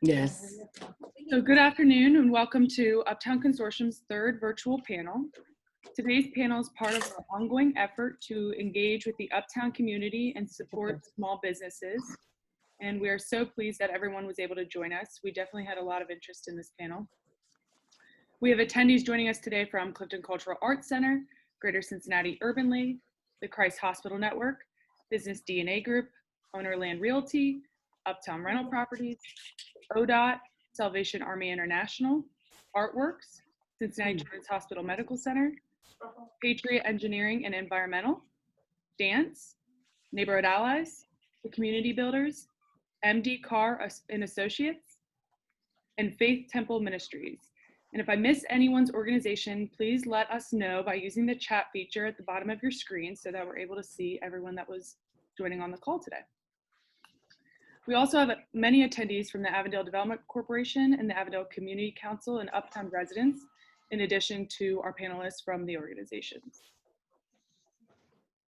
Yes. So good afternoon and welcome to Uptown Consortium's third virtual panel. Today's panel is part of our ongoing effort to engage with the Uptown community and support small businesses. And we are so pleased that everyone was able to join us. We definitely had a lot of interest in this panel. We have attendees joining us today from Clifton Cultural Arts Center, Greater Cincinnati Urban League, the Christ Hospital Network, Business DNA Group, Ownerland Realty, Uptown Rental Properties, ODOT, Salvation Army International, Artworks, Cincinnati Children's Hospital Medical Center, Patriot Engineering and Environmental, Dance, Neighborhood Allies, the Community Builders, MD Carr and Associates, and Faith Temple Ministries. And if I miss anyone's organization, please let us know by using the chat feature at the bottom of your screen so that we're able to see everyone that was joining on the call today. We also have many attendees from the Avondale Development Corporation and the Avondale Community Council and Uptown residents, in addition to our panelists from the organizations.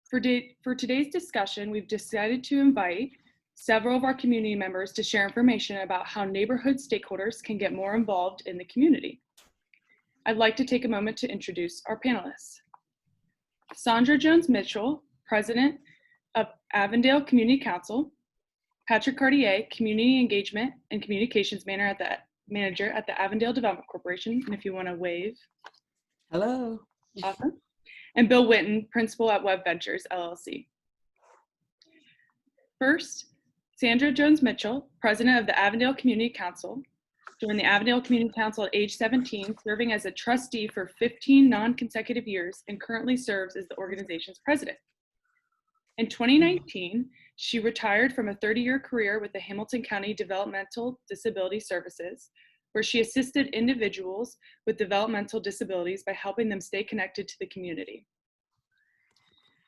For today's discussion, we've decided to invite several of our community members to share information about how neighborhood stakeholders can get more involved in the community. I'd like to take a moment to introduce our panelists. Sandra Jones Mitchell, President of Avondale Community Council, Patrick Cartier, Community Engagement and Communications Manager at the Avondale Development Corporation, and if you want to wave. Hello. Awesome. And Bill Witten, Principal at WEB Ventures LLC. First, Sandra Jones Mitchell, President of the Avondale Community Council, joined the Avondale Community Council at age 17, serving as a trustee for 15 non-consecutive years, and currently serves as the organization's president. In 2019, she retired from a 30-year career with the Hamilton County Developmental Disability Services, where she assisted individuals with developmental disabilities by helping them stay connected to the community.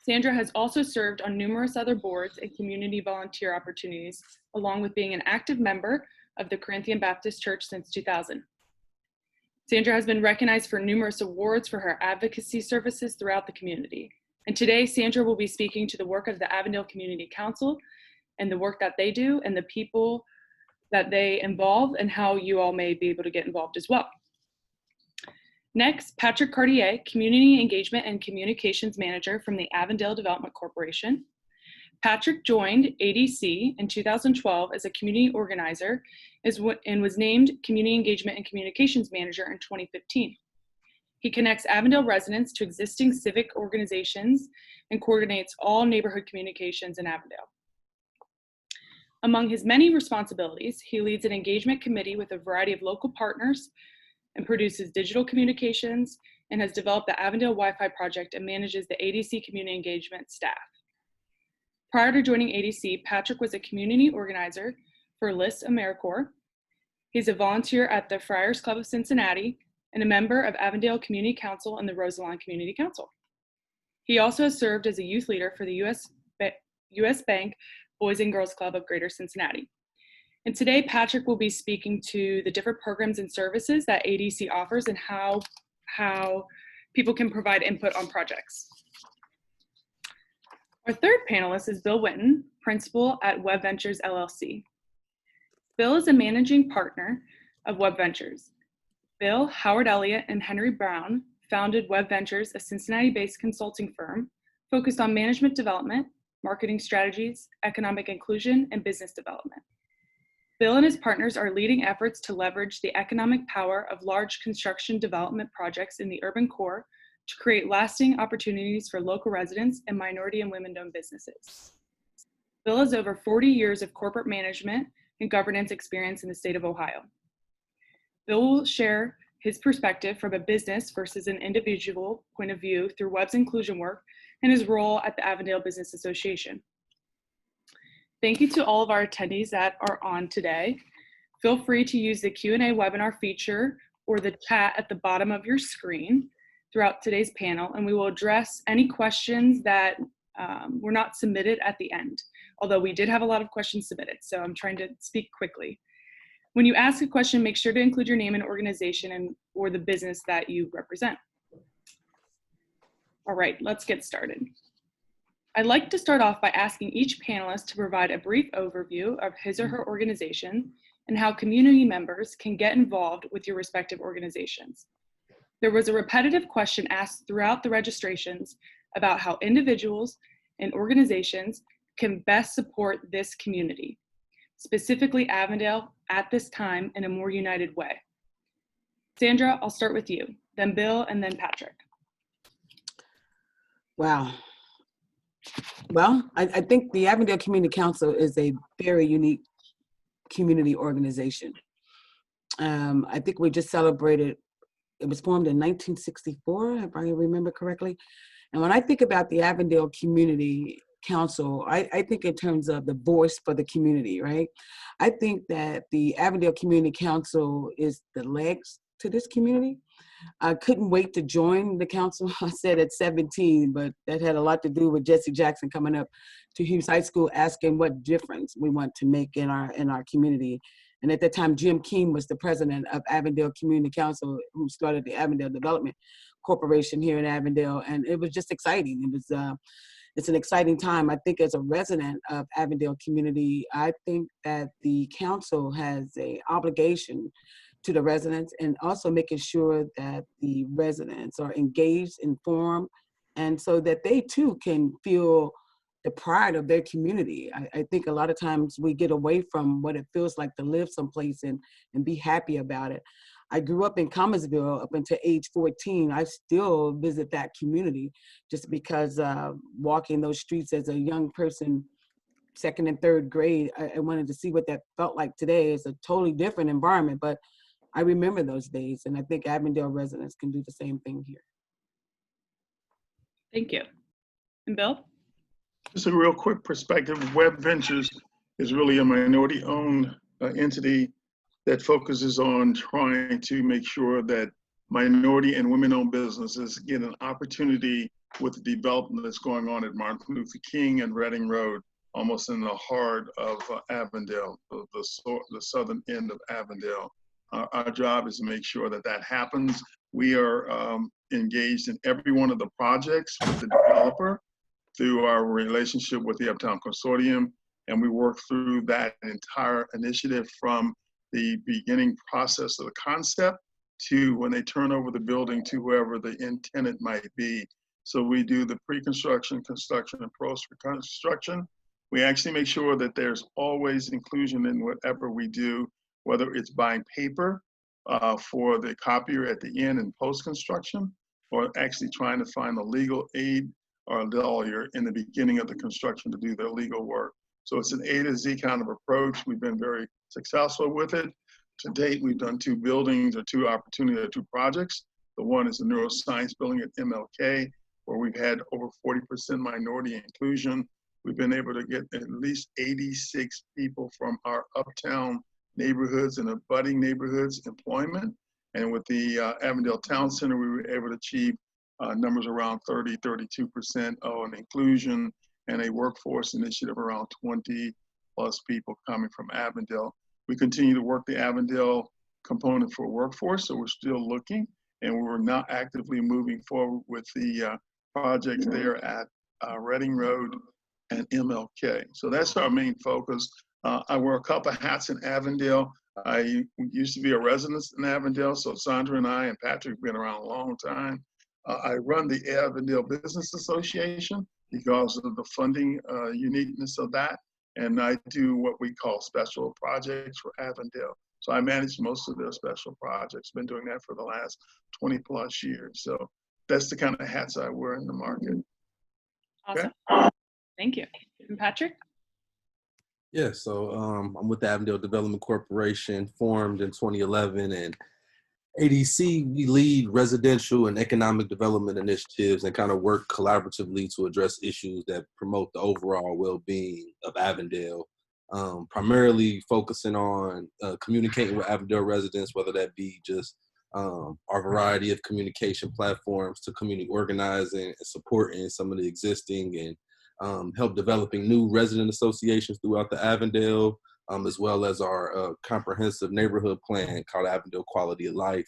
Sandra has also served on numerous other boards and community volunteer opportunities, along with being an active member of the Corinthian Baptist Church since 2000. Sandra has been recognized for numerous awards for her advocacy services throughout the community. And today, Sandra will be speaking to the work of the Avondale Community Council and the work that they do and the people that they involve and how you all may be able to get involved as well. Next, Patrick Cartier, Community Engagement and Communications Manager from the Avondale Development Corporation. Patrick joined ADC in 2012 as a community organizer and was named Community Engagement and Communications Manager in 2015. He connects Avondale residents to existing civic organizations and coordinates all neighborhood communications in Avondale. Among his many responsibilities, he leads an engagement committee with a variety of local partners and produces digital communications and has developed the Avondale Wi-Fi project and manages the ADC community engagement staff. Prior to joining ADC, Patrick was a community organizer for LIS AmeriCorps. He's a volunteer at the Friars Club of Cincinnati and a member of Avondale Community Council and the Roseland Community Council. He also has served as a youth leader for the US Bank Boys and Girls Club of Greater Cincinnati. And today, Patrick will be speaking to the different programs and services that ADC offers and how people can provide input on projects. Our third panelist is Bill Witten, Principal at WEB Ventures LLC. Bill is a managing partner of WEB Ventures. Bill, Howard Elliott, and Henry Brown founded WEB Ventures, a Cincinnati-based consulting firm focused on management development, marketing strategies, economic inclusion, and business development. Bill and his partners are leading efforts to leverage the economic power of large construction development projects in the urban core to create lasting opportunities for local residents and minority and women-owned businesses. Bill has over 40 years of corporate management and governance experience in the state of Ohio. Bill will share his perspective from a business versus an individual point of view through WEB's inclusion work and his role at the Avondale Business Association. Thank you to all of our attendees that are on today. Feel free to use the Q&A webinar feature or the chat at the bottom of your screen throughout today's panel, and we will address any questions that were not submitted at the end, although we did have a lot of questions submitted, so I'm trying to speak quickly. When you ask a question, make sure to include your name and organization or the business that you represent. All right, let's get started. I'd like to start off by asking each panelist to provide a brief overview of his or her organization and how community members can get involved with your respective organizations. There was a repetitive question asked throughout the registrations about how individuals and organizations can best support this community, specifically Avondale at this time in a more united way. Sandra, I'll start with you, then Bill, and then Patrick. Wow. Well, I think the Avondale Community Council is a very unique community organization. I think we just celebrated, it was formed in 1964, if I remember correctly. And when I think about the Avondale Community Council, I think in terms of the voice for the community, right? I think that the Avondale Community Council is the legs to this community. I couldn't wait to join the council. I said at 17, but that had a lot to do with Jesse Jackson coming up to Hughes High School asking what difference we want to make in our community. And at that time, Jim Keene was the president of Avondale Community Council, who started the Avondale Development Corporation here in Avondale. And it was just exciting. It's an exciting time. I think as a resident of Avondale community, I think that the council has an obligation to the residents and also making sure that the residents are engaged, informed, and so that they too can feel the pride of their community. I think a lot of times we get away from what it feels like to live someplace and be happy about it. I grew up in Commonwealth up until age 14. I still visit that community just because walking those streets as a young person, second and third grade, I wanted to see what that felt like today. It's a totally different environment, but I remember those days, and I think Avondale residents can do the same thing here. Thank you. And Bill? Just a real quick perspective, WEB Ventures is really a minority-owned entity that focuses on trying to make sure that minority and women-owned businesses get an opportunity with the development that's going on at Martin Luther King and Reading Road, almost in the heart of Avondale, the southern end of Avondale. Our job is to make sure that that happens. We are engaged in every one of the projects with the developer through our relationship with the Uptown Consortium, and we work through that entire initiative from the beginning process of the concept to when they turn over the building to whoever the tenant might be. So we do the pre-construction, construction, and post-construction. We actually make sure that there's always inclusion in whatever we do, whether it's buying paper for the copier at the end and post-construction, or actually trying to find a legal aid or a lawyer in the beginning of the construction to do their legal work. So it's an A to Z kind of approach. We've been very successful with it. To date, we've done 2 buildings or 2 opportunities or 2 projects. The one is the neuroscience building at MLK, where we've had over 40% minority inclusion. We've been able to get at least 86 people from our uptown neighborhoods and abutting neighborhoods employment. And with the Avondale Town Center, we were able to achieve numbers around 30, 32% on inclusion and a workforce initiative around 20 plus people coming from Avondale. We continue to work the Avondale component for workforce, so we're still looking, and we're now actively moving forward with the projects there at Reading Road and MLK. So that's our main focus. I wear a couple of hats in Avondale. I used to be a resident in Avondale, so Sandra and I and Patrick have been around a long time. I run the Avondale Business Association because of the funding uniqueness of that. And I do what we call special projects for Avondale. So I manage most of their special projects. Been doing that for the last 20 plus years. So that's the kind of hats I wear in the market. Awesome. Okay? Thank you. And Patrick? Yeah, so I'm with the Avondale Development Corporation, formed in 2011, and ADC, we lead residential and economic development initiatives and kind of work collaboratively to address issues that promote the overall well-being of Avondale, primarily focusing on communicating with Avondale residents, whether that be just our variety of communication platforms to community organizing and supporting some of the existing and help developing new resident associations throughout the Avondale, as well as our comprehensive neighborhood plan called Avondale Quality of Life.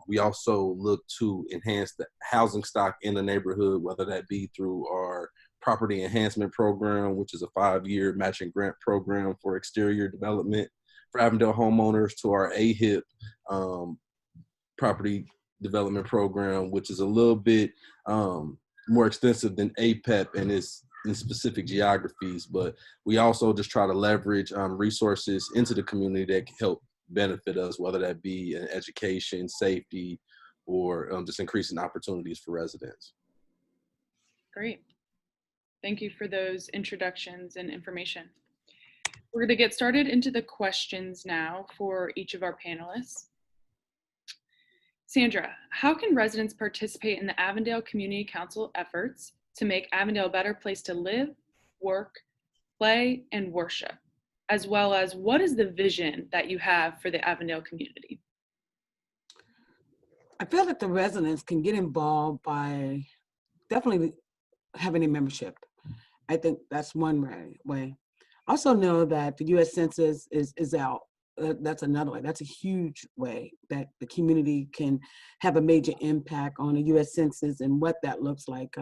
We also look to enhance the housing stock in the neighborhood, whether that be through our property enhancement program, which is a 5-year matching grant program for exterior development for Avondale homeowners to our AHIP property development program, which is a little bit more extensive than APEP and its in specific geographies. But we also just try to leverage resources into the community that can help benefit us, whether that be in education, safety, or just increasing opportunities for residents. Great. Thank you for those introductions and information. We're going to get started into the questions now for each of our panelists. Sandra, how can residents participate in the Avondale Community Council efforts to make Avondale a better place to live, work, play, and worship, as well as what is the vision that you have for the Avondale community? I feel that the residents can get involved by definitely having a membership. I think that's one way. Also know that the U.S. Census is out. That's another way. That's a huge way that the community can have a major impact on the U.S. Census and what that looks like.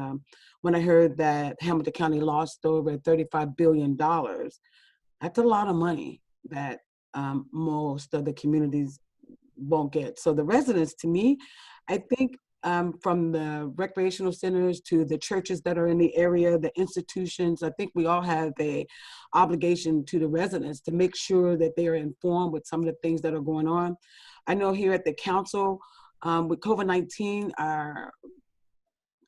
When I heard that Hamilton County lost over $35 billion, that's a lot of money that most of the communities won't get. So the residents, to me, I think from the recreational centers to the churches that are in the area, the institutions, I think we all have a obligation to the residents to make sure that they are informed with some of the things that are going on. I know here at the council, with COVID-19, our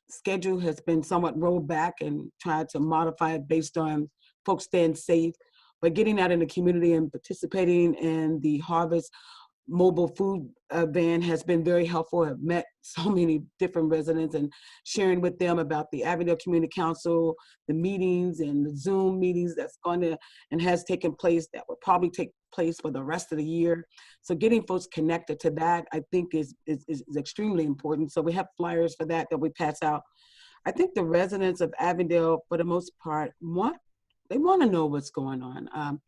schedule has been somewhat rolled back and tried to modify it based on folks staying safe. But getting out in the community and participating in the Harvest mobile food van has been very helpful. I've met so many different residents and sharing with them about the Avondale Community Council, the meetings and the Zoom meetings that's going to and has taken place that will probably take place for the rest of the year. So getting folks connected to that, I think is extremely important. So we have flyers for that we pass out. I think the residents of Avondale, for the most part, want to know what's going on.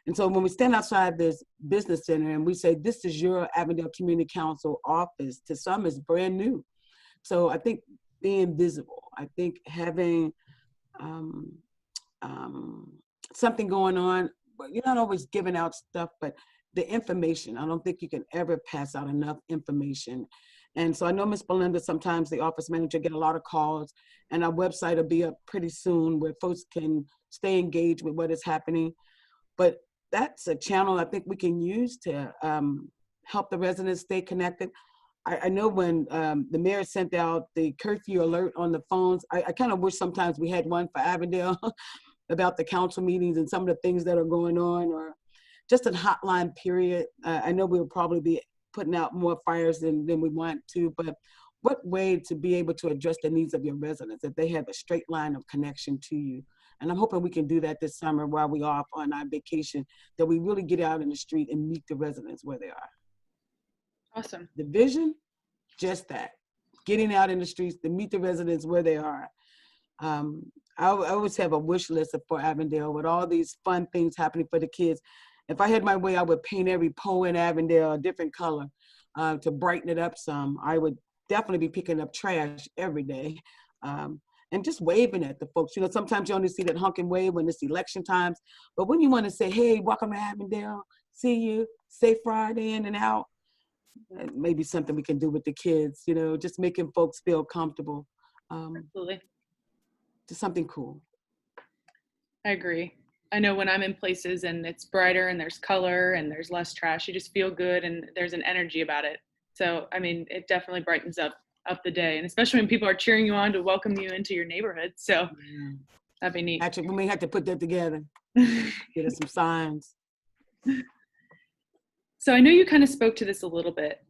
And so when we stand outside this business center and we say, this is your Avondale Community Council office, to some it's brand new. So I think being visible, I think having something going on, but you're not always giving out stuff, but the information, I don't think you can ever pass out enough information. And so I know Ms. Belinda, sometimes the office manager get a lot of calls, and our website will be up pretty soon where folks can stay engaged with what is happening. But that's a channel I think we can use to help the residents stay connected. I know when the mayor sent out the curfew alert on the phones, I kind of wish sometimes we had one for Avondale about the council meetings and some of the things that are going on, or just a hotline period. I know we'll probably be putting out more fires than we want to, but what way to be able to address the needs of your residents if they have a straight line of connection to you. And I'm hoping we can do that this summer while we're off on our vacation, that we really get out in the street and meet the residents where they are. Awesome. The vision, just that, getting out in the streets to meet the residents where they are. I always have a wish list for Avondale with all these fun things happening for the kids. If I had my way, I would paint every pole in Avondale a different color to brighten it up some. I would definitely be picking up trash every day. And just waving at the folks. You know, sometimes you only see that honk and wave when it's election times, but when you want to say, hey, welcome to Avondale, see you, safe ride in and out, maybe something we can do with the kids, you know, just making folks feel comfortable. Absolutely. Just something cool. I agree. I know when I'm in places and it's brighter and there's color and there's less trash, you just feel good and there's an energy about it. So, I mean, it definitely brightens up the day, and especially when people are cheering you on to welcome you into your neighborhood. So that'd be neat. Actually, we may have to put that together. Get us some signs. So I know you kind of spoke to this a little bit,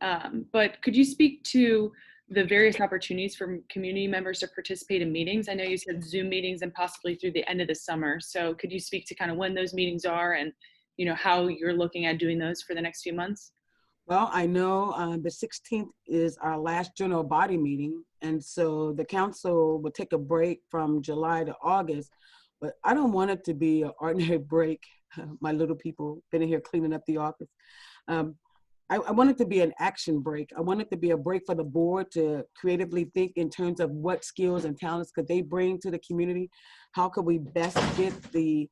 but could you speak to the various opportunities for community members to participate in meetings? I know you said Zoom meetings and possibly through the end of the summer. So could you speak to kind of when those meetings are and, you know, how you're looking at doing those for the next few months? Well, I know the 16th is our last general body meeting. And so the council will take a break from July to August, but I don't want it to be an ordinary break. My little people been in here cleaning up the office. I want it to be an action break. I want it to be a break for the board to creatively think in terms of what skills and talents could they bring to the community. How could we best get the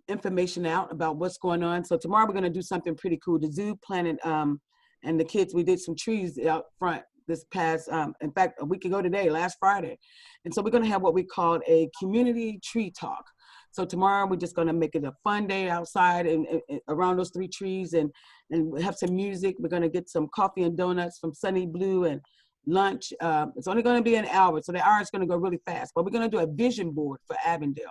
information out about what's going on. So tomorrow we're going to do something pretty cool. The zoo planted, and the kids, we did some trees out front this past, in fact, a week ago today, last Friday. And so we're going to have what we call a community tree talk. So tomorrow we're just going to make it a fun day outside and around those 3 trees, and have some music. We're going to get some coffee and donuts from Sunny Blue and lunch. It's only going to be an hour, so the hour is going to go really fast. But we're going to do a vision board for Avondale.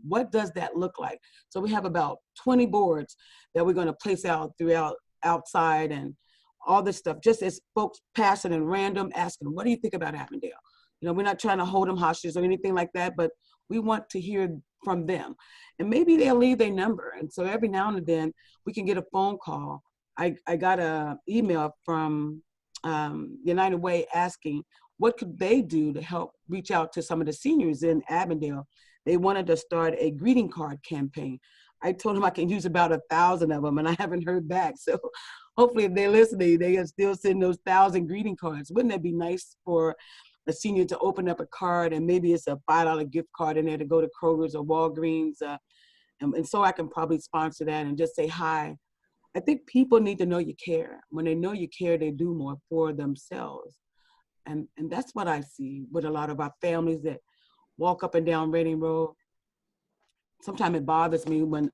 What does that look like? So we have about 20 boards that we're going to place out throughout outside and all this stuff, just as folks passing and random asking, what do you think about Avondale? You know, we're not trying to hold them hostage or anything like that, but we want to hear from them. And maybe they'll leave their number. And so every now and then we can get a phone call. I got an email from United Way asking what could they do to help reach out to some of the seniors in Avondale. They wanted to start a greeting card campaign. I told them I can use about 1,000 of them, and I haven't heard back. So hopefully if they're listening, they can still send those 1,000 greeting cards. Wouldn't that be nice for a senior to open up a card, and maybe it's a $5 gift card in there to go to Kroger's or Walgreens, and so I can probably sponsor that and just say hi. I think people need to know you care. When they know you care, they do more for themselves. And that's what I see with a lot of our families that walk up and down Reading Road. Sometimes it bothers me when,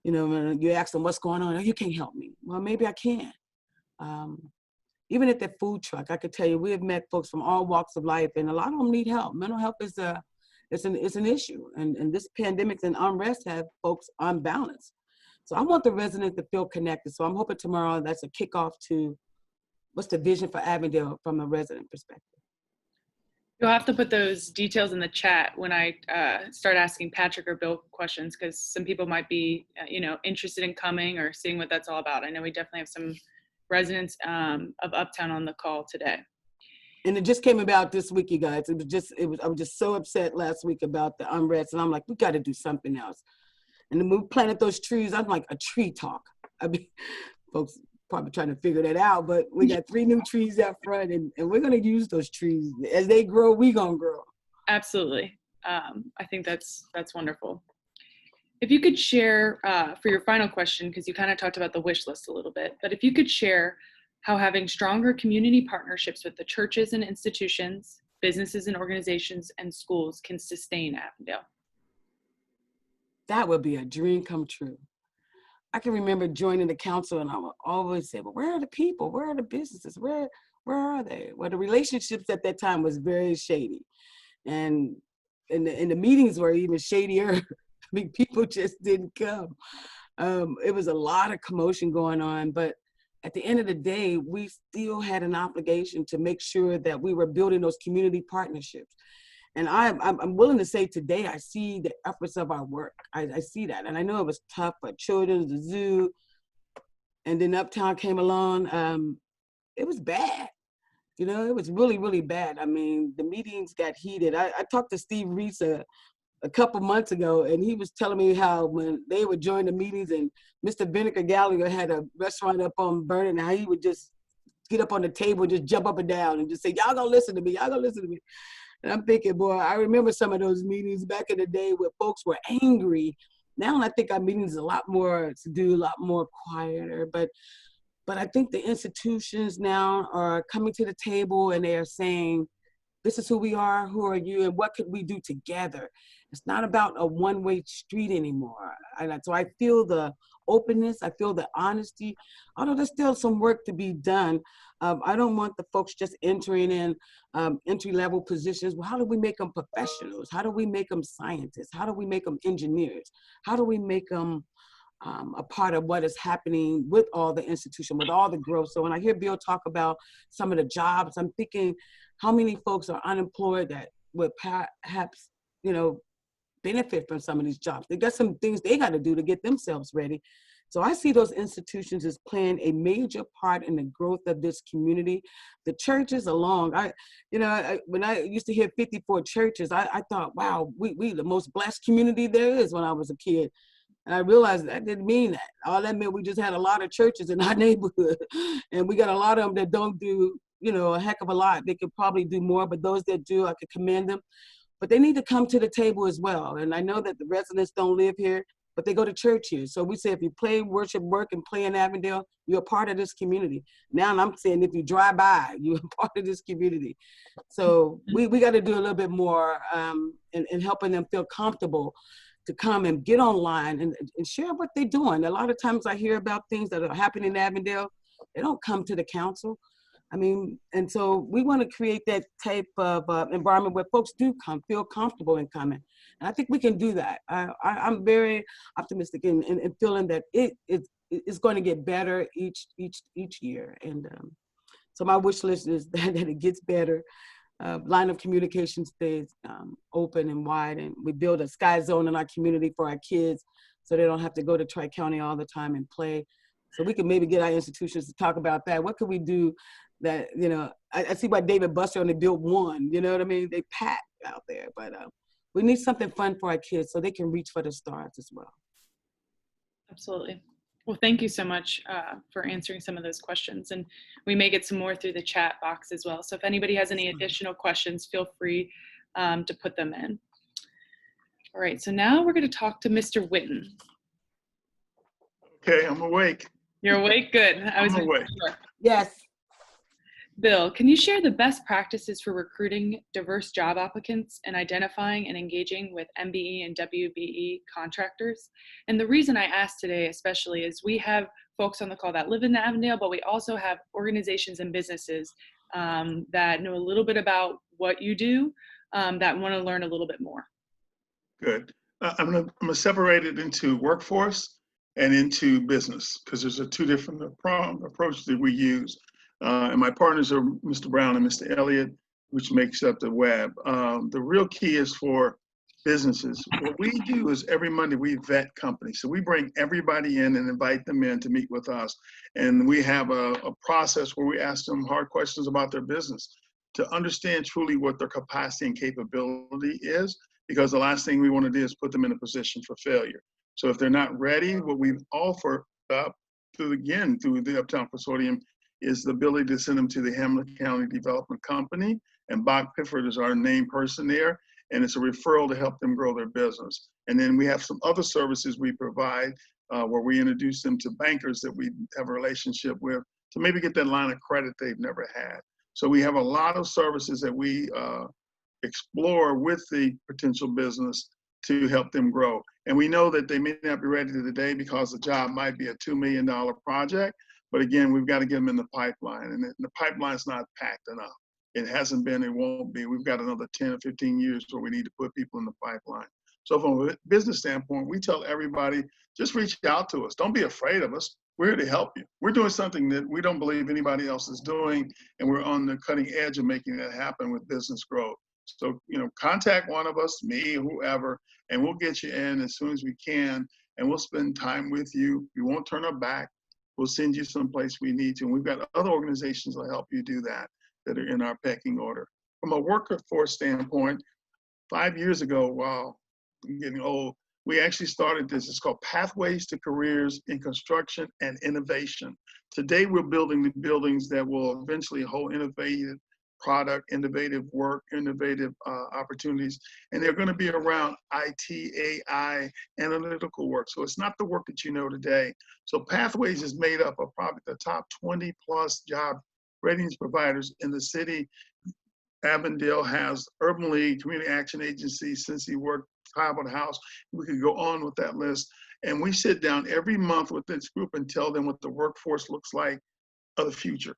you know, when you ask them what's going on, oh, you can't help me. Well, maybe I can. Even at the food truck, I could tell you, we have met folks from all walks of life, and a lot of them need help. Mental health is an issue, and this pandemic and unrest have folks unbalanced. So I want the residents to feel connected. So I'm hoping tomorrow that's a kickoff to what's the vision for Avondale from a resident perspective. You'll have to put those details in the chat when I start asking Patrick or Bill questions, because some people might be, interested in coming or seeing what that's all about. I know we definitely have some residents of Uptown on the call today. And it just came about this week, you guys. I was just so upset last week about the unrest, and I'm like, we got to do something else. And then we planted those trees. I'm like, a tree talk. I mean, folks probably trying to figure that out, but we got 3 new trees out front, and we're going to use those trees. As they grow, we going to grow. Absolutely. I think that's wonderful. If you could share, for your final question, because you kind of talked about the wish list a little bit, but if you could share how having stronger community partnerships with the churches and institutions, businesses and organizations, and schools can sustain Avondale. That would be a dream come true. I can remember joining the council, and I would always say, well, where are the people? Where are the businesses? Where are they? Well, the relationships at that time was very shady. And the meetings were even shadier. I mean, people just didn't come. It was a lot of commotion going on, but at the end of the day, we still had an obligation to make sure that we were building those community partnerships. And I'm willing to say today, I see the efforts of our work. I see that. And I know it was tough for children, the zoo, and then Uptown came along. It was bad. It was really, really bad. I mean, the meetings got heated. I talked to Steve Reese a couple months ago, and he was telling me how when they would join the meetings and Mr. Vinegar Gallagher had a restaurant up on Vernon, how he would just get up on the table and just jump up and down and just say, y'all gonna listen to me, y'all gonna listen to me. And I'm thinking, boy, I remember some of those meetings back in the day where folks were angry. Now I think our meetings are a lot more to do, a lot more quieter. But I think the institutions now are coming to the table and they are saying, this is who we are, who are you, and what could we do together? It's not about a one-way street anymore. So I feel the openness, I feel the honesty, although there's still some work to be done. I don't want the folks just entering in entry-level positions. Well, how do we make them professionals? How do we make them scientists? How do we make them engineers? How do we make them a part of what is happening with all the institution, with all the growth? So when I hear Bill talk about some of the jobs, I'm thinking how many folks are unemployed that would perhaps, benefit from some of these jobs. They got some things they got to do to get themselves ready. So I see those institutions as playing a major part in the growth of this community. The churches along, when I used to hear 54 churches, I thought, wow, we the most blessed community there is when I was a kid. And I realized that didn't mean that. All that meant we just had a lot of churches in our neighborhood. And we got a lot of them that don't do, a heck of a lot. They could probably do more, but those that do, I could commend them. but they need to come to the table as well. And I know that the residents don't live here, but they go to church here. So we say if you play, worship, work, and play in Avondale, you're a part of this community. Now I'm saying if you drive by, you're a part of this community. So we got to do a little bit more in helping them feel comfortable to come and get online and share what they're doing. A lot of times I hear about things that are happening in Avondale. They don't come to the council. I mean, and so we want to create that type of environment where folks do feel comfortable in coming. And I think we can do that. I'm very optimistic in feeling that it's going to get better each year. And so my wish list is that it gets better. Line of communication stays open and wide, and we build a sky zone in our community for our kids so they don't have to go to Tri-County all the time and play. So we can maybe get our institutions to talk about that. What could we do that, you know, I see why David Buster only built one, you know what I mean? They pack out there, but we need something fun for our kids so they can reach for the stars as well. Absolutely. Well, thank you so much for answering some of those questions. And we may get some more through the chat box as well. So if anybody has any additional questions, feel free to put them in. All right, so now we're going to talk to Mr. Witten. Okay, I'm awake. You're awake? Good. I'm awake. Sure. Yes. Bill, can you share the best practices for recruiting diverse job applicants and identifying and engaging with MBE and WBE contractors? And the reason I asked today especially is we have folks on the call that live in Avondale, but we also have organizations and businesses that know a little bit about what you do that want to learn a little bit more. Good. I'm gonna separate it into workforce and into business, because there's two different approaches that we use. And my partners are Mr. Brown and Mr. Elliott, which makes up the WEB. The real key is for businesses. What we do is every Monday we vet companies. So we bring everybody in and invite them in to meet with us. And we have a process where we ask them hard questions about their business to understand truly what their capacity and capability is, because the last thing we want to do is put them in a position for failure. So if they're not ready, what we offer up through the Uptown Consortium is the ability to send them to the Hamilton County Development Company, and Bob Pifford is our named person there, and it's a referral to help them grow their business. And then we have some other services we provide where we introduce them to bankers that we have a relationship with to maybe get that line of credit they've never had. So we have a lot of services that we explore with the potential business to help them grow. And we know that they may not be ready today because the job might be a $2 million project. But again, we've got to get them in the pipeline, and the pipeline's not packed enough. It hasn't been, it won't be. We've got another 10 or 15 years where we need to put people in the pipeline. So from a business standpoint, we tell everybody, just reach out to us. Don't be afraid of us. We're here to help you. We're doing something that we don't believe anybody else is doing, and we're on the cutting edge of making that happen with business growth. So, you know, contact one of us, me, whoever, and we'll get you in as soon as we can, and we'll spend time with you. We won't turn our back. We'll send you someplace we need to. And we've got other organizations that help you do that are in our pecking order. From a workforce standpoint, 5 years ago, wow, I'm getting old, we actually started this. It's called Pathways to Careers in Construction and Innovation. Today, we're building the buildings that will eventually hold innovative product, innovative work, innovative opportunities. And they're going to be around IT, AI, analytical work. So it's not the work that you know today. So Pathways is made up of probably the top 20 plus job ratings providers in the city. Avondale has Urban League, Community Action Agency, Cincy Work, Tribal House. We could go on with that list. And we sit down every month with this group and tell them what the workforce looks like of the future.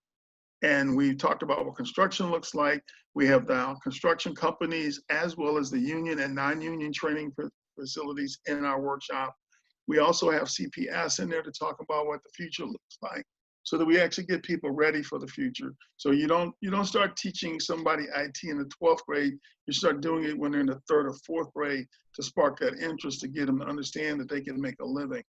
And we talked about what construction looks like. We have the construction companies as well as the union and non-union training facilities in our workshop. We also have CPS in there to talk about what the future looks like, so that we actually get people ready for the future. So you don't start teaching somebody IT in the 12th grade. You start doing it when they're in the 3rd or 4th grade to spark that interest, to get them to understand that they can make a living.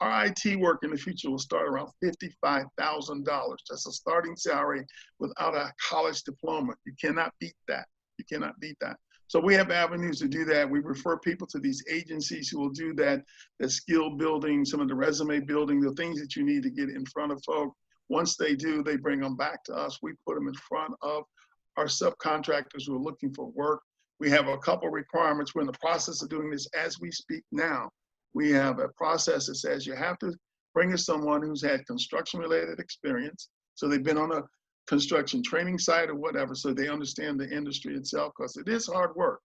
Our IT work in the future will start around $55,000. That's a starting salary without a college diploma. You cannot beat that. You cannot beat that. So we have avenues to do that. We refer people to these agencies who will do that, the skill building, some of the resume building, the things that you need to get in front of folk. Once they do, they bring them back to us. We put them in front of our subcontractors who are looking for work. We have a couple requirements. We're in the process of doing this as we speak now. We have a process that says you have to bring us someone who's had construction-related experience. So they've been on a construction training site or whatever, so they understand the industry itself, because it is hard work.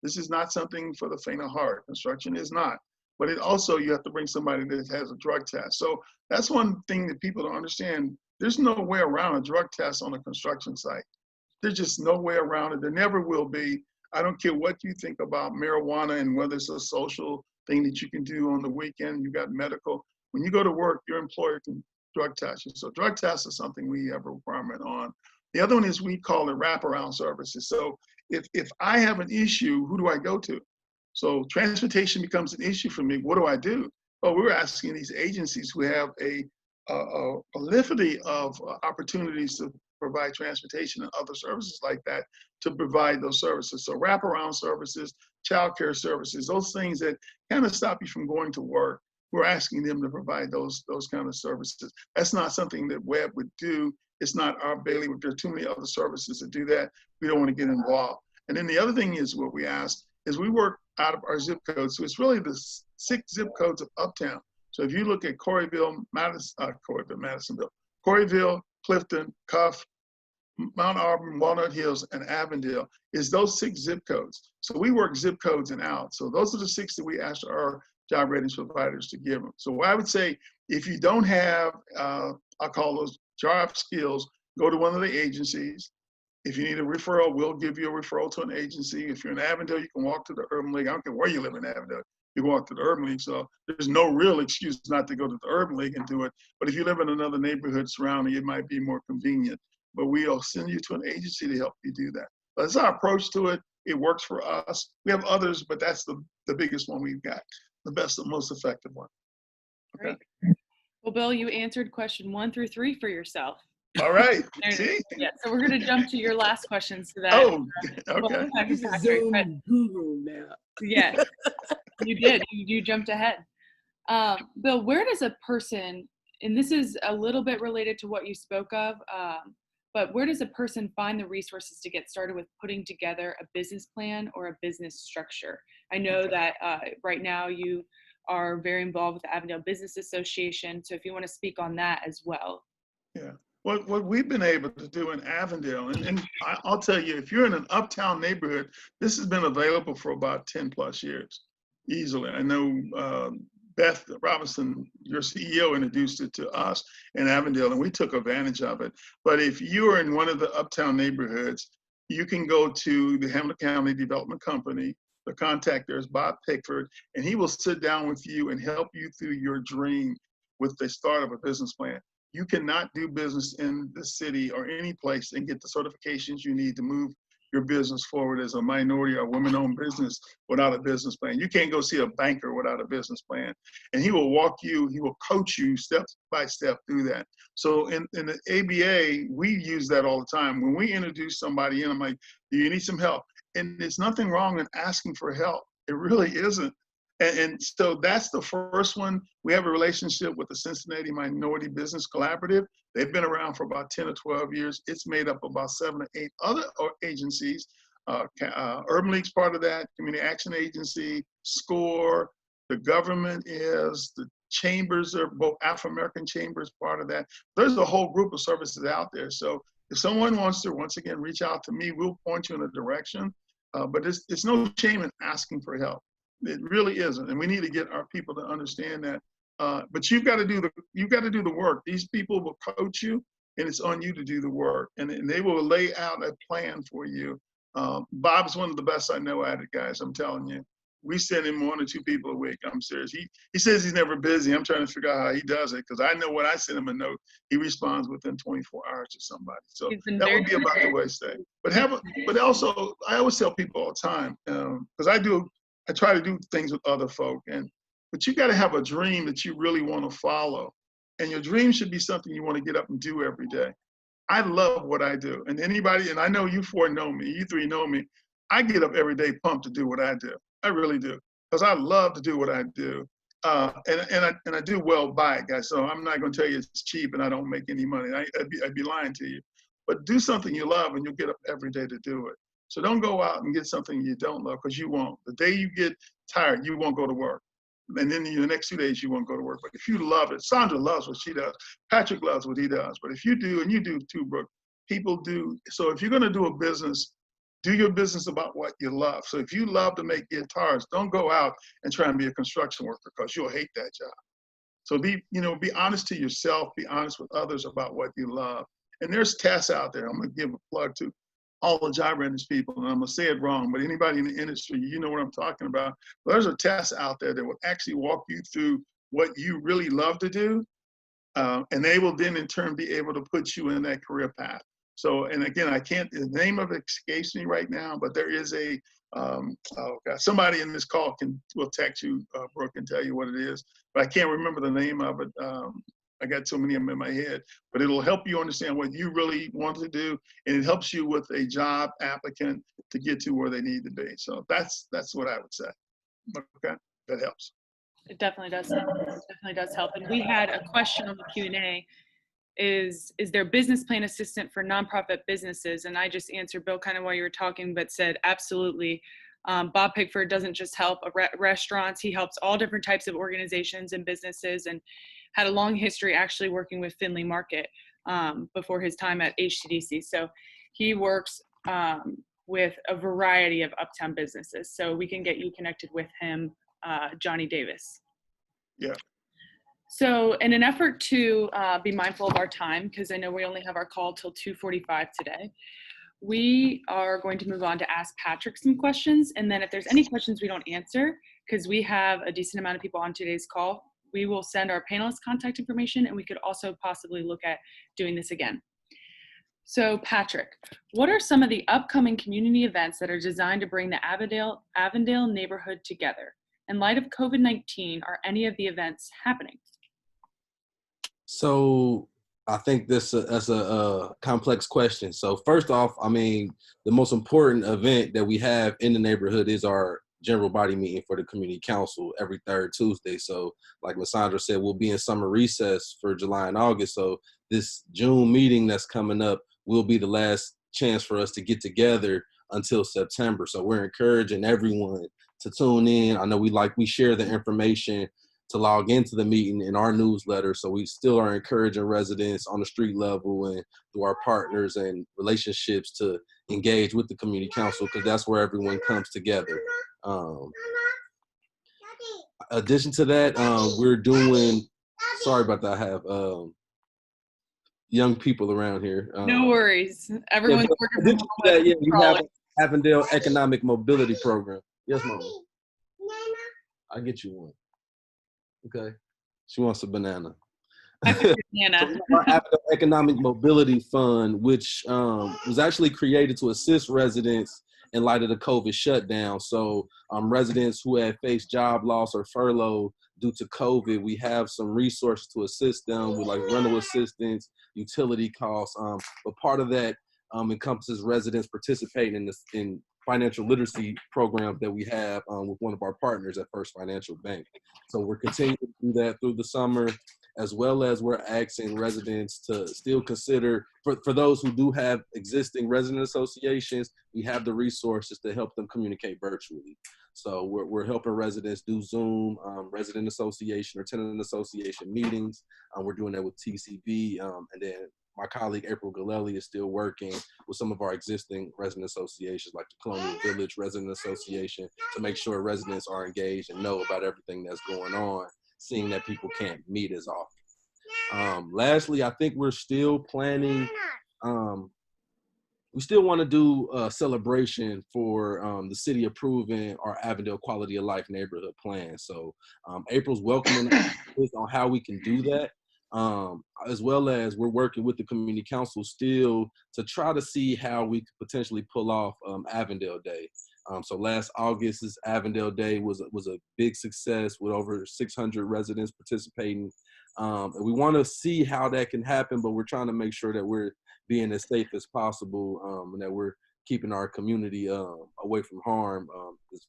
This is not something for the faint of heart. Construction is not. But it also, you have to bring somebody that has a drug test. So that's one thing that people don't understand. There's no way around a drug test on a construction site. There's just no way around it. There never will be. I don't care what you think about marijuana and whether it's a social thing that you can do on the weekend. You got medical. When you go to work, your employer can drug test you. So drug test is something we have a requirement on. The other one is we call it wraparound services. So if I have an issue, who do I go to? So transportation becomes an issue for me. What do I do? Well, we're asking these agencies who have a proliferity of opportunities to provide transportation and other services like that to provide those services. So wraparound services, childcare services, those things that kind of stop you from going to work. We're asking them to provide those kind of services. That's not something that WEB would do. It's not our bailiwick. There are too many other services that do that. We don't want to get involved. And then the other thing is what we ask is we work out of our zip codes. So it's really the 6 zip codes of Uptown. So if you look at Corryville, Madisonville, Corryville, Clifton, Cuff, Mount Auburn, Walnut Hills, and Avondale is those 6 zip codes. So we work zip codes and out. So those are the 6 that we ask our job ratings providers to give them. So I would say if you don't have, I'll call those job skills, go to one of the agencies. If you need a referral, we'll give you a referral to an agency. If you're in Avondale, you can walk to the Urban League. I don't care where you live in Avondale. You can walk to the Urban League. So there's no real excuse not to go to the Urban League and do it. But if you live in another neighborhood surrounding, it might be more convenient. But we'll send you to an agency to help you do that. That's our approach to it. It works for us. We have others, but that's the biggest one we've got, the best and most effective one. Okay. Great. Well, Bill, you answered question 1 through 3 for yourself. All right. See? Yeah, so we're going to jump to your last question so that. Oh, okay. He's a Zoom guru now. Yeah, you did. You jumped ahead. Bill, where does a person, and this is a little bit related to what you spoke of, but where does a person find the resources to get started with putting together a business plan or a business structure? I know that right now you are very involved with the Avondale Business Association, so if you want to speak on that as well. Yeah. What we've been able to do in Avondale, and I'll tell you, if you're in an uptown neighborhood, this has been available for about 10 plus years, easily. I know Beth Robinson, your CEO, introduced it to us in Avondale, and we took advantage of it. But if you're in one of the uptown neighborhoods, you can go to the Hamilton County Development Company. The contact there is Bob Pickford, and he will sit down with you and help you through your dream with the start of a business plan. You cannot do business in the city or any place and get the certifications you need to move your business forward as a minority or women-owned business without a business plan. You can't go see a banker without a business plan. And he will walk you, he will coach you step by step through that. So in the ABA, we use that all the time. When we introduce somebody in, I'm like, do you need some help? And there's nothing wrong in asking for help. It really isn't. And so that's the first one. We have a relationship with the Cincinnati Minority Business Collaborative. They've been around for about 10 or 12 years. It's made up of about 7 or 8 other agencies. Urban League's part of that, Community Action Agency, SCORE, the government is, the chambers are, both Afro-American chambers, part of that. There's a whole group of services out there. So if someone wants to, once again, reach out to me, we'll point you in a direction. But it's no shame in asking for help. It really isn't, and we need to get our people to understand that. But you've got to do the work. These people will coach you, and it's on you to do the work. And they will lay out a plan for you. Bob's one of the best I know at it, guys. I'm telling you. We send him 1 or 2 people a week. I'm serious. He says he's never busy. I'm trying to figure out how he does it, because I know when I send him a note, he responds within 24 hours to somebody. So that would be about the way to stay. But also, I always tell people all the time, because I try to do things with other folk, but you got to have a dream that you really want to follow. And your dream should be something you want to get up and do every day. I love what I do. And I know you 4 know me, you 3 know me. I get up every day pumped to do what I do. I really do. Because I love to do what I do. And I do well by it, guys. So I'm not going to tell you it's cheap and I don't make any money. I'd be lying to you. But do something you love and you'll get up every day to do it. So don't go out and get something you don't love, because you won't. The day you get tired, you won't go to work. And then the next 2 days, you won't go to work. But if you love it, Sandra loves what she does. Patrick loves what he does. But if you do, and you do too, Brooke, people do. So if you're going to do a business, do your business about what you love. So if you love to make guitars, don't go out and try and be a construction worker, because you'll hate that job. So be honest to yourself, be honest with others about what you love. And there's tests out there. I'm going to give a plug to all the job readiness people, and I'm going to say it wrong, but anybody in the industry, you know what I'm talking about. There's a test out there that will actually walk you through what you really love to do. And they will then in turn be able to put you in that career path. So, and again, the name of it escapes me right now, but there is somebody in this call will text you, Brooke, and tell you what it is, but I can't remember the name of it. I got so many of them in my head, but it'll help you understand what you really want to do, and it helps you with a job applicant to get to where they need to be. So that's what I would say. Okay, that helps. It definitely does. It definitely does help. And we had a question on the Q&A. Is there business plan assistant for nonprofit businesses? And I just answered Bill kind of while you were talking, but said absolutely. Bob Pickford doesn't just help restaurants. He helps all different types of organizations and businesses, and had a long history actually working with Findlay Market before his time at HTDC. So he works with a variety of uptown businesses. So we can get you connected with him, Johnny Davis. Yeah. So in an effort to be mindful of our time, because I know we only have our call till 2:45 today, we are going to move on to ask Patrick some questions. And then if there's any questions we don't answer, because we have a decent amount of people on today's call, we will send our panelists contact information, and we could also possibly look at doing this again. So Patrick, what are some of the upcoming community events that are designed to bring the Avondale neighborhood together? In light of COVID-19, are any of the events happening? So I think that's a complex question. So first off, I mean, the most important event that we have in the neighborhood is our general body meeting for the community council every third Tuesday. So like Ms. Sandra said, we'll be in summer recess for July and August. So this June meeting that's coming up will be the last chance for us to get together until September. So we're encouraging everyone to tune in. I know we share the information to log into the meeting in our newsletter. So we still are encouraging residents on the street level and through our partners and relationships to engage with the community council, because that's where everyone comes together. Addition to that, we're doing, sorry about that, I have young people around here. No worries. Everyone's working from home. Yeah, we have Avondale Economic Mobility Program. Yes, Mama. I'll get you one. Okay. She wants a banana. Banana. So our Avondale Economic Mobility Fund, which was actually created to assist residents in light of the COVID shutdown. So residents who had faced job loss or furlough due to COVID, we have some resources to assist them with like rental assistance, utility costs. But part of that encompasses residents participating in financial literacy programs that we have with one of our partners at First Financial Bank. So we're continuing to do that through the summer, as well as we're asking residents to still consider, for those who do have existing resident associations, we have the resources to help them communicate virtually. So we're helping residents do Zoom, resident association or tenant association meetings. We're doing that with TCB, and then my colleague April Galelli is still working with some of our existing resident associations like the Colonial Village Resident Association to make sure residents are engaged and know about everything that's going on, seeing that people can't meet as often. Lastly, I think we're still planning, we still want to do a celebration for the city approving our Avondale Quality of Life neighborhood plan. So April's welcoming us on how we can do that. As well as we're working with the community council still to try to see how we could potentially pull off Avondale Day. So last August's Avondale Day was a big success with over 600 residents participating. And we want to see how that can happen, but we're trying to make sure that we're being as safe as possible and that we're keeping our community away from harm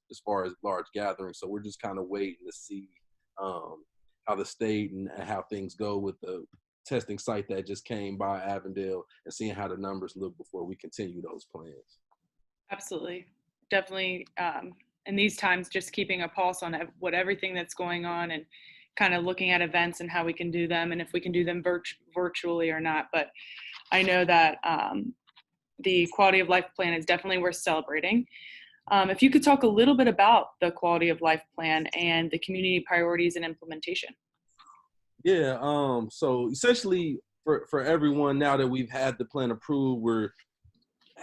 as far as large gatherings. So we're just kind of waiting to see how the state and how things go with the testing site that just came by Avondale and seeing how the numbers look before we continue those plans. Absolutely. Definitely. In these times, just keeping a pulse on everything that's going on and kind of looking at events and how we can do them and if we can do them virtually or not. But I know that the quality of life plan is definitely worth celebrating. If you could talk a little bit about the quality of life plan and the community priorities and implementation. Yeah, so essentially for everyone, now that we've had the plan approved, we're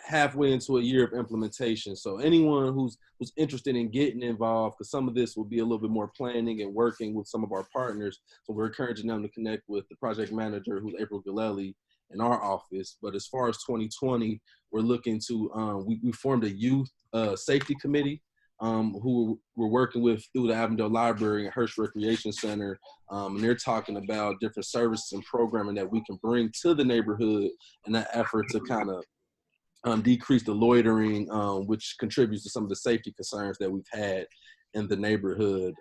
halfway into a year of implementation. So anyone who's interested in getting involved, because some of this will be a little bit more planning and working with some of our partners. So we're encouraging them to connect with the project manager, who's April Gillelli, in our office. But as far as 2020, we're looking to, we formed a youth safety committee who we're working with through the Avondale Library and Hirsch Recreation Center. And they're talking about different services and programming that we can bring to the neighborhood in that effort to kind of decrease the loitering, which contributes to some of the safety concerns that we've had in the neighborhood.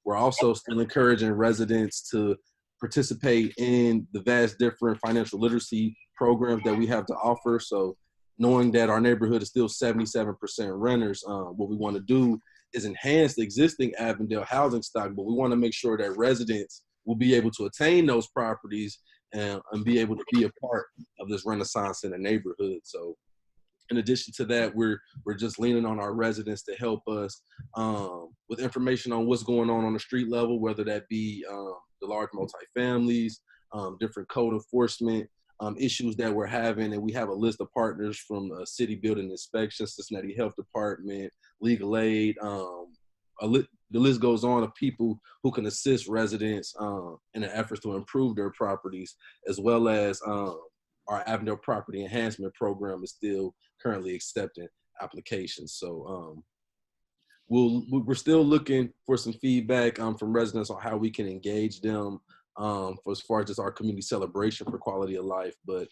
We're also still encouraging residents to participate in the vast different financial literacy programs that we have to offer. So knowing that our neighborhood is still 77% renters, what we want to do is enhance the existing Avondale housing stock, but we want to make sure that residents will be able to attain those properties and be able to be a part of this renaissance in the neighborhood. So in addition to that, we're just leaning on our residents to help us with information on what's going on the street level, whether that be the large multifamilies, different code enforcement issues that we're having. And we have a list of partners from City Building Inspection, Cincinnati Health Department, Legal Aid, the list goes on of people who can assist residents in the efforts to improve their properties, as well as our Avondale Property Enhancement Program is still currently accepting applications. So we're still looking for some feedback from residents on how we can engage them for as far as just our community celebration for quality of life. But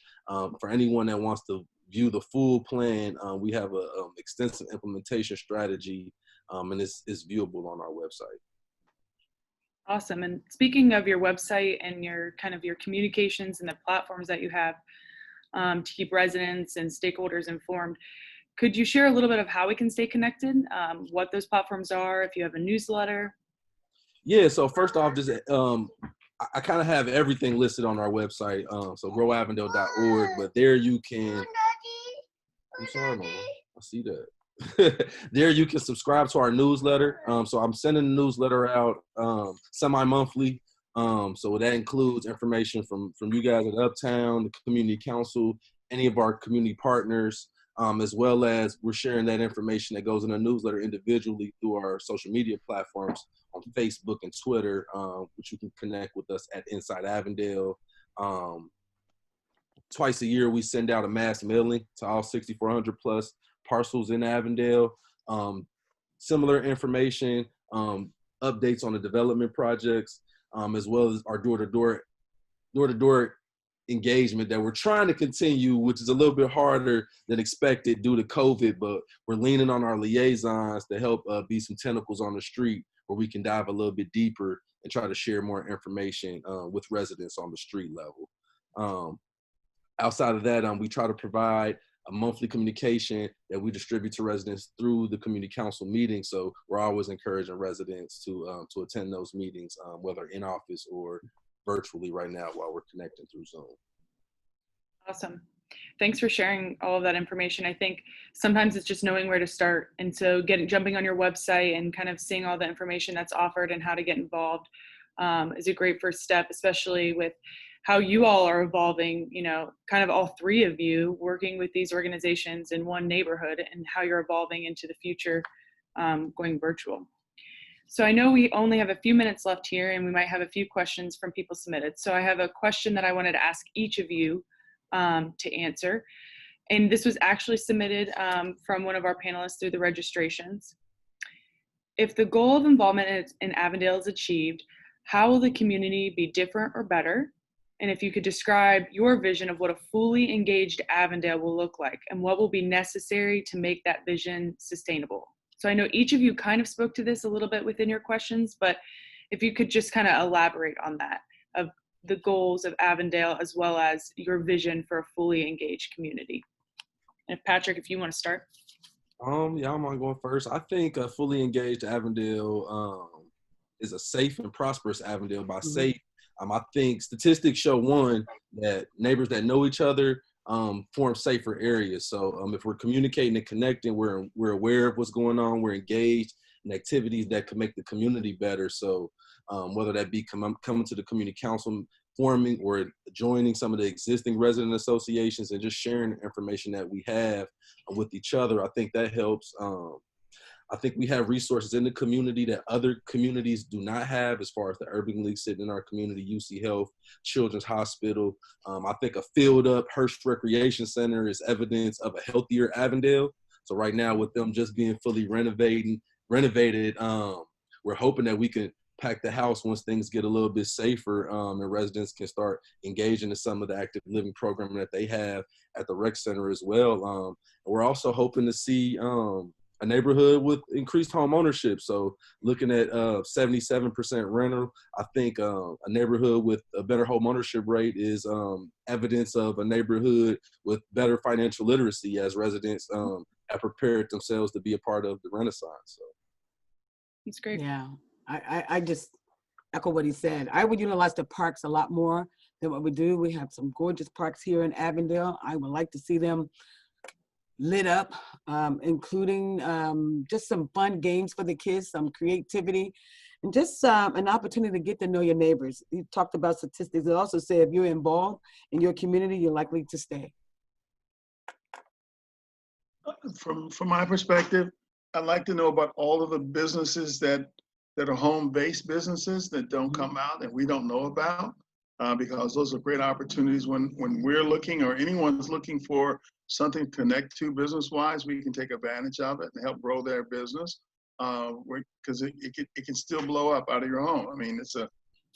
for anyone that wants to view the full plan, we have an extensive implementation strategy, and it's viewable on our website. Awesome. And speaking of your website and your kind of your communications and the platforms that you have to keep residents and stakeholders informed, could you share a little bit of how we can stay connected, what those platforms are, if you have a newsletter? Yeah, so first off, just I kind of have everything listed on our website, so growavondale.org, but there you can, I'm sorry, Mama, I see that. There you can subscribe to our newsletter. So I'm sending the newsletter out semi-monthly. So that includes information from you guys at Uptown, the Community Council, any of our community partners, as well as we're sharing that information that goes in the newsletter individually through our social media platforms on Facebook and Twitter, which you can connect with us at Inside Avondale. Twice a year, we send out a mass mailing to all 6,400 plus parcels in Avondale. Similar information, updates on the development projects, as well as our door-to-door engagement that we're trying to continue, which is a little bit harder than expected due to COVID, but we're leaning on our liaisons to help be some tentacles on the street where we can dive a little bit deeper and try to share more information with residents on the street level. Outside of that, we try to provide a monthly communication that we distribute to residents through the community council meetings. So we're always encouraging residents to attend those meetings, whether in office or virtually right now while we're connecting through Zoom. Awesome. Thanks for sharing all of that information. I think sometimes it's just knowing where to start. And so jumping on your website and kind of seeing all the information that's offered and how to get involved is a great first step, especially with how you all are evolving, kind of all three of you working with these organizations in one neighborhood and how you're evolving into the future going virtual. So I know we only have a few minutes left here and we might have a few questions from people submitted. So I have a question that I wanted to ask each of you to answer. And this was actually submitted from one of our panelists through the registrations. If the goal of involvement in Avondale is achieved, how will the community be different or better? And if you could describe your vision of what a fully engaged Avondale will look like and what will be necessary to make that vision sustainable. So I know each of you kind of spoke to this a little bit within your questions, but if you could just kind of elaborate on that, of the goals of Avondale as well as your vision for a fully engaged community. And Patrick, if you want to start. Yeah, I'm on going first. I think a fully engaged Avondale is a safe and prosperous Avondale. By safe, I think statistics show that neighbors that know each other form safer areas. So if we're communicating and connecting, we're aware of what's going on, we're engaged in activities that can make the community better. So whether that be coming to the community council, forming or joining some of the existing resident associations and just sharing the information that we have with each other, I think that helps. I think we have resources in the community that other communities do not have, as far as the Urban League sitting in our community, UC Health, Children's Hospital. I think a filled up Hearst Recreation Center is evidence of a healthier Avondale. So right now with them just being fully renovated, we're hoping that we can pack the house once things get a little bit safer, and residents can start engaging in some of the active living programming that they have at the rec center as well. We're also hoping to see a neighborhood with increased home ownership. So looking at 77% rental, I think a neighborhood with a better home ownership rate is evidence of a neighborhood with better financial literacy, as residents have prepared themselves to be a part of the Renaissance. So That's great. Yeah, I just echo what he said. I would utilize the parks a lot more than what we do. We have some gorgeous parks here in Avondale. I would like to see them lit up, including just some fun games for the kids, some creativity, and just an opportunity to get to know your neighbors. You talked about statistics. It also said if you're involved in your community, you're likely to stay. From my perspective, I'd like to know about all of the businesses that are home-based businesses that don't come out and we don't know about, because those are great opportunities when we're looking or anyone's looking for something to connect to business-wise. We can take advantage of it and help grow their business, because it can still blow up out of your home. I mean, it's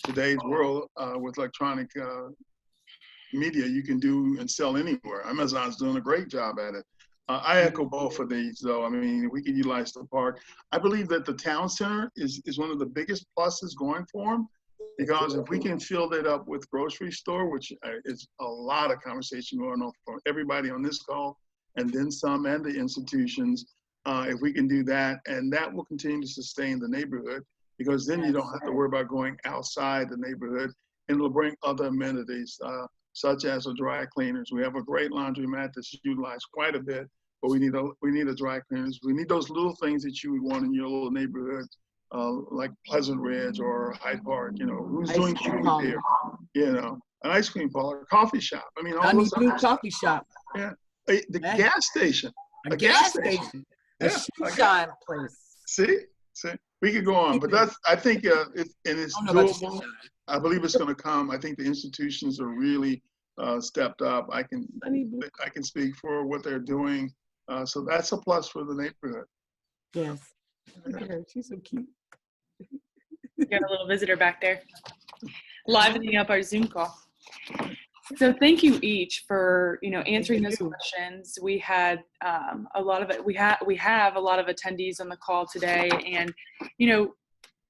today's world with electronic media, you can do and sell anywhere. Amazon's doing a great job at it. I echo both of these, though. I mean, we can utilize the park. I believe that the town center is one of the biggest pluses going for them, because if we can fill that up with grocery store, which is a lot of conversation going on from everybody on this call, and then some, and the institutions, if we can do that, and that will continue to sustain the neighborhood, because then you don't have to worry about going outside the neighborhood, and it'll bring other amenities, such as a dry cleaners. We have a great laundromat that's utilized quite a bit, but we need a dry cleaners. We need those little things that you would want in your little neighborhood, like Pleasant Ridge or Hyde Park. You know, who's doing food there? You know, an ice cream parlor, coffee shop. I mean, all those Coffee shop. Yeah, the gas station. A gas station. A shoe shine place. See, we could go on, but I think it's doable. I believe it's going to come. I think the institutions are really stepped up. I can speak for what they're doing. So that's a plus for the neighborhood. Yes. Look at her. She's so cute. We got a little visitor back there, livening up our Zoom call. So thank you each for answering those questions. We had a lot of it. We have a lot of attendees on the call today, and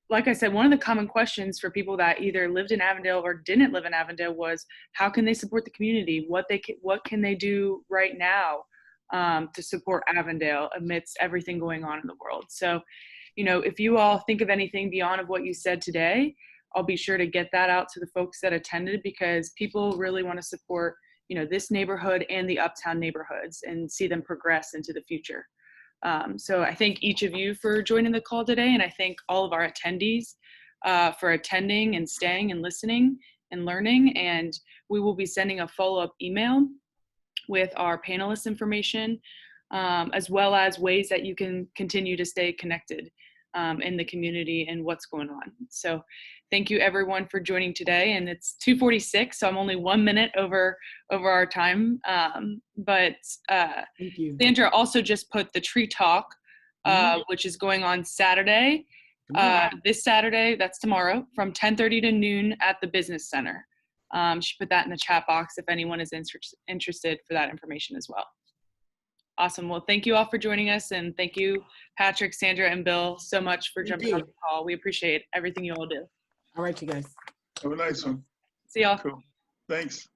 like I said, one of the common questions for people that either lived in Avondale or didn't live in Avondale was, how can they support the community? What can they do right now to support Avondale amidst everything going on in the world? So, if you all think of anything beyond of what you said today, I'll be sure to get that out to the folks that attended, because people really want to support, this neighborhood and the Uptown neighborhoods and see them progress into the future. So I thank each of you for joining the call today, and I thank all of our attendees for attending and staying and listening and learning. And we will be sending a follow-up email with our panelists information, as well as ways that you can continue to stay connected in the community and what's going on. So thank you everyone for joining today. And it's 2:46, so I'm only 1 minute over our time. But Thank you. Sandra also just put the Tree Talk, which is going on Saturday. This Saturday, that's tomorrow, from 10:30 to noon at the Business Center. She put that in the chat box if anyone is interested for that information as well. Awesome. Well, thank you all for joining us, and thank you, Patrick, Sandra, and Bill, so much for jumping on the call. We appreciate everything you all do. All right, you guys. Have a nice one. See y'all. Cool. Thanks.